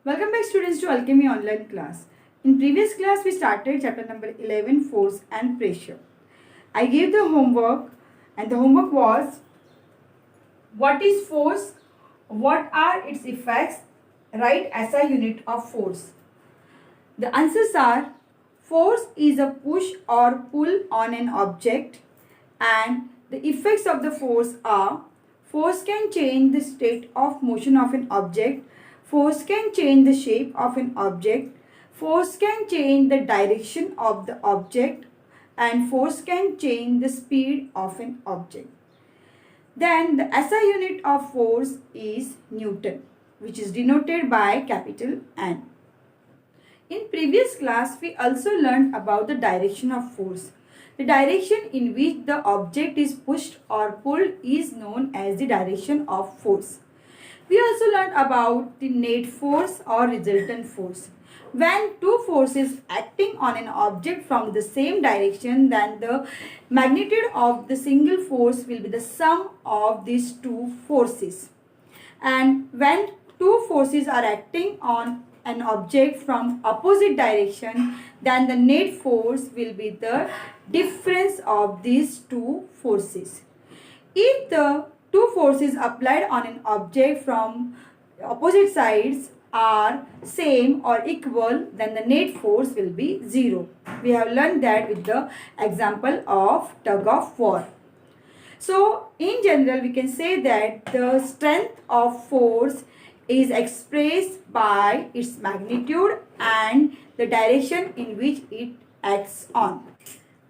Welcome back students to Alchemy online class. In previous class we started chapter number 11, force and pressure. I gave the homework and the homework was what is force, what are its effects, write SI unit of force. The answers are force is a push or pull on an object and the effects of the force are force can change the state of motion of an object, force can change the shape of an object, force can change the direction of the object and force can change the speed of an object. Then the SI unit of force is Newton, which is denoted by capital N. In previous class, we also learned about the direction of force. The direction in which the object is pushed or pulled is known as the direction of force. We also learned about the net force or resultant force. When two forces acting on an object from the same direction, then the magnitude of the single force will be the sum of these two forces. And when two forces are acting on an object from opposite direction, then the net force will be the difference of these two forces. If the two forces applied on an object from opposite sides are same or equal, then the net force will be 0. We have learned that with the example of tug of war. So in general we can say that the strength of force is expressed by its magnitude and the direction in which it acts on.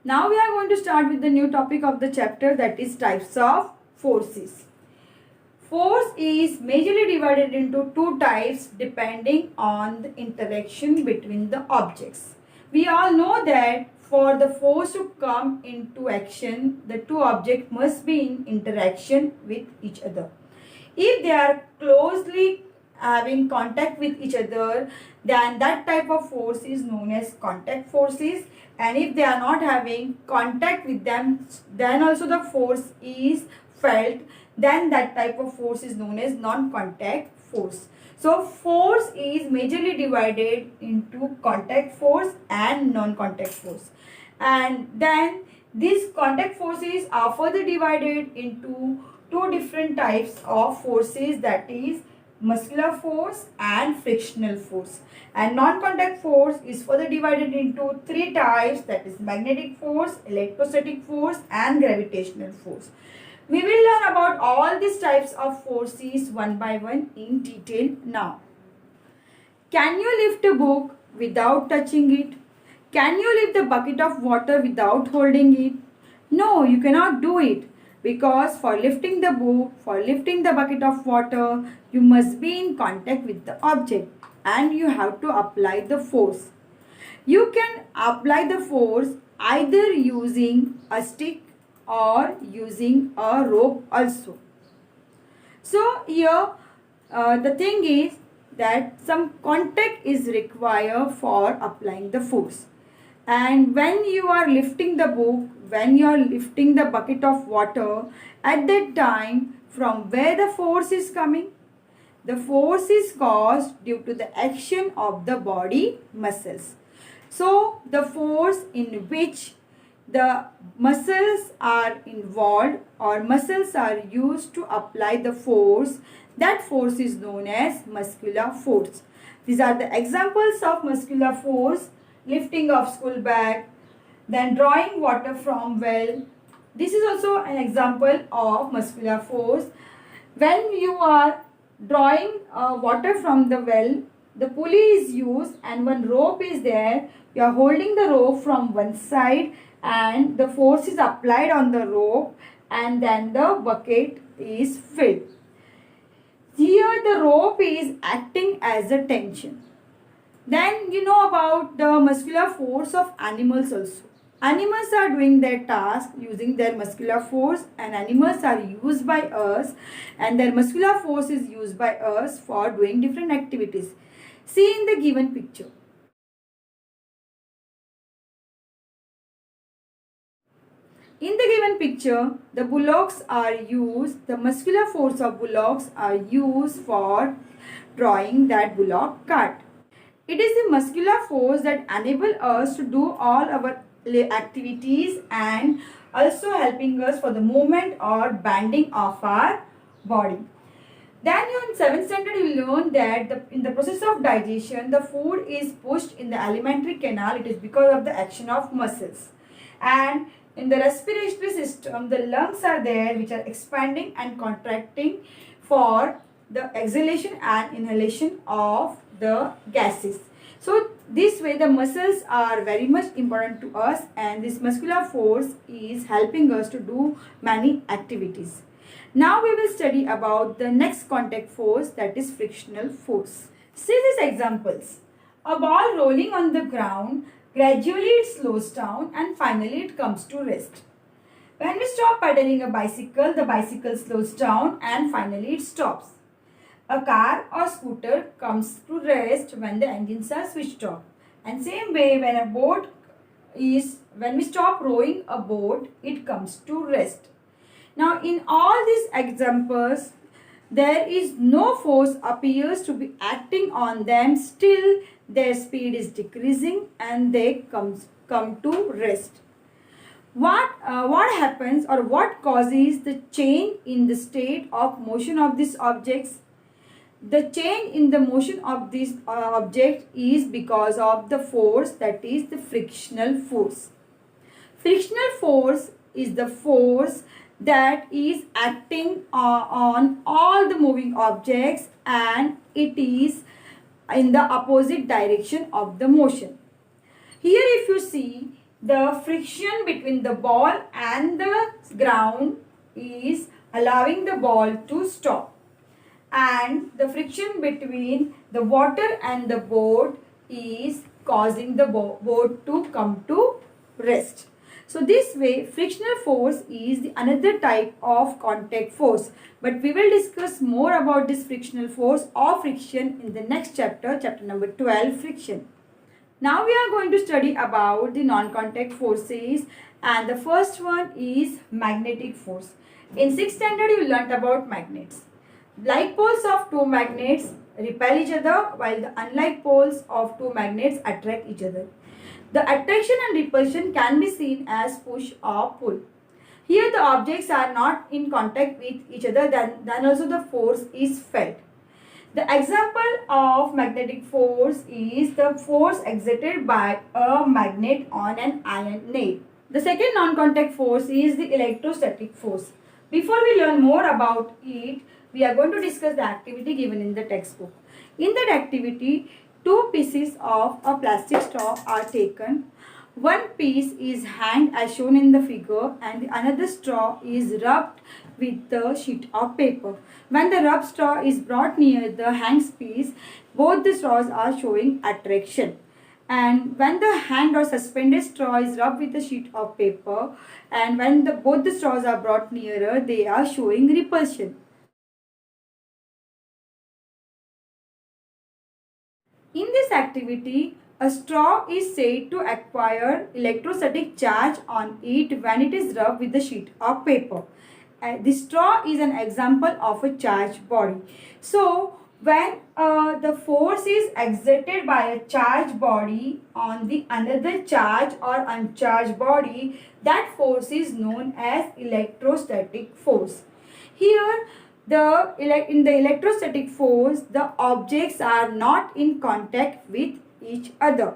Now we are going to start with the new topic of the chapter, that is types of forces. Force is majorly divided into two types depending on the interaction between the objects. We all know that for the force to come into action, the two objects must be in interaction with each other. If they are closely having contact with each other, then that type of force is known as contact forces, and if they are not having contact with them, then also the force is felt, then that type of force is known as non-contact force. So force is majorly divided into contact force and non-contact force, and then these contact forces are further divided into two different types of forces, that is muscular force and frictional force. And non-contact force is further divided into three types, that is magnetic force, electrostatic force and gravitational force. We will learn about all these types of forces one by one in detail now. Can you lift a book without touching it? Can you lift the bucket of water without holding it? No, you cannot do it. Because for lifting the book, for lifting the bucket of water, you must be in contact with the object and you have to apply the force. You can apply the force either using a stick or using a rope also. So here the thing is that some contact is required for applying the force. And when you are lifting the book, when you are lifting the bucket of water, at that time from where the force is coming? The force is caused due to the action of the body muscles. So the force in which the muscles are involved or muscles are used to apply the force, that force is known as muscular force. These are the examples of muscular force: lifting of school bag, then drawing water from well. This is also an example of muscular force. When you are drawing water from the well, the pulley is used and one rope is there. You are holding the rope from one side and the force is applied on the rope and then the bucket is filled. Here the rope is acting as a tension. Then you know about the muscular force of animals also. Animals are doing their task using their muscular force, and animals are used by us and their muscular force is used by us for doing different activities. See in the given picture. In the given picture, the bullocks are used, the muscular force of bullocks are used for drawing that bullock cart. It is the muscular force that enable us to do all our activities and also helping us for the movement or bending of our body. Then in 7th standard you learn that in the process of digestion, the food is pushed in the alimentary canal. It is because of the action of muscles. And in the respiratory system, the lungs are there which are expanding and contracting for the exhalation and inhalation of the gases. So this way the muscles are very much important to us, and this muscular force is helping us to do many activities. Now we will study about the next contact force, that is frictional force. See these examples. A ball rolling on the ground, gradually it slows down and finally it comes to rest. When we stop pedaling a bicycle, the bicycle slows down and finally it stops. A car or scooter comes to rest when the engines are switched off. And same way, when we stop rowing a boat, it comes to rest. Now in all these examples, there is no force appears to be acting on them, still their speed is decreasing and they come to rest. What happens or what causes the change in the state of motion of these objects? The change in the motion of this object is because of the force, that is the frictional force. Frictional force is the force that is acting on all the moving objects, and it is in the opposite direction of the motion. Here if you see, the friction between the ball and the ground is allowing the ball to stop, and the friction between the water and the boat is causing the boat to come to rest. So this way frictional force is the another type of contact force, but we will discuss more about this frictional force or friction in the next chapter, chapter number 12, friction. Now we are going to study about the non-contact forces, and the first one is magnetic force. In 6th standard you learnt about magnets. Like poles of two magnets repel each other, while the unlike poles of two magnets attract each other. The attraction and repulsion can be seen as push or pull. Here the objects are not in contact with each other, then also the force is felt. The example of magnetic force is the force exerted by a magnet on an iron nail. The second non-contact force is the electrostatic force. Before we learn more about it, we are going to discuss the activity given in the textbook. In that activity, two pieces of a plastic straw are taken. One piece is hanged as shown in the figure, and the another straw is rubbed with the sheet of paper. When the rubbed straw is brought near the hanged piece, both the straws are showing attraction. And when the hanged or suspended straw is rubbed with a sheet of paper, and when both the straws are brought nearer, they are showing repulsion. In this activity, a straw is said to acquire electrostatic charge on it when it is rubbed with a sheet of paper. The straw is an example of a charged body. So, when the force is exerted by a charged body on the another charged or uncharged body, that force is known as electrostatic force. Here, in the electrostatic force, the objects are not in contact with each other,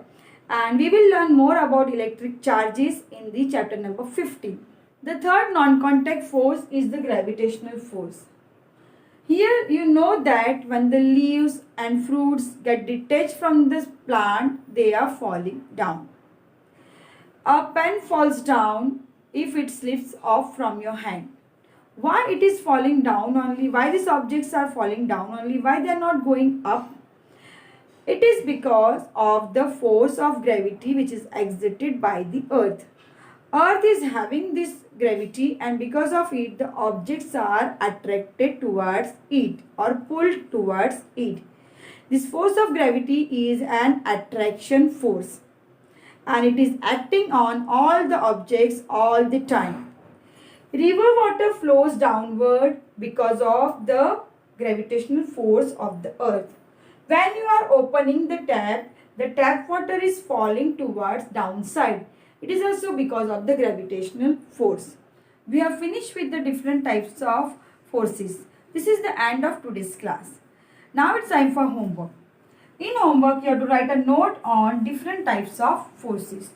and we will learn more about electric charges in the chapter number 15. The third non-contact force is the gravitational force. Here you know that when the leaves and fruits get detached from this plant, they are falling down. A pen falls down if it slips off from your hand. Why it is falling down only? Why these objects are falling down only? Why they are not going up? It is because of the force of gravity which is exerted by the earth. Earth is having this gravity, and because of it the objects are attracted towards it or pulled towards it. This force of gravity is an attraction force, and it is acting on all the objects all the time. River water flows downward because of the gravitational force of the earth. When you are opening the tap water is falling towards downside. It is also because of the gravitational force. We have finished with the different types of forces. This is the end of today's class. Now it's time for homework. In homework, you have to write a note on different types of forces.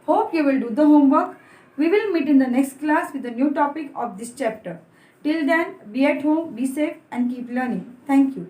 Hope you will do the homework. We will meet in the next class with a new topic of this chapter. Till then, be at home, be safe and keep learning. Thank you.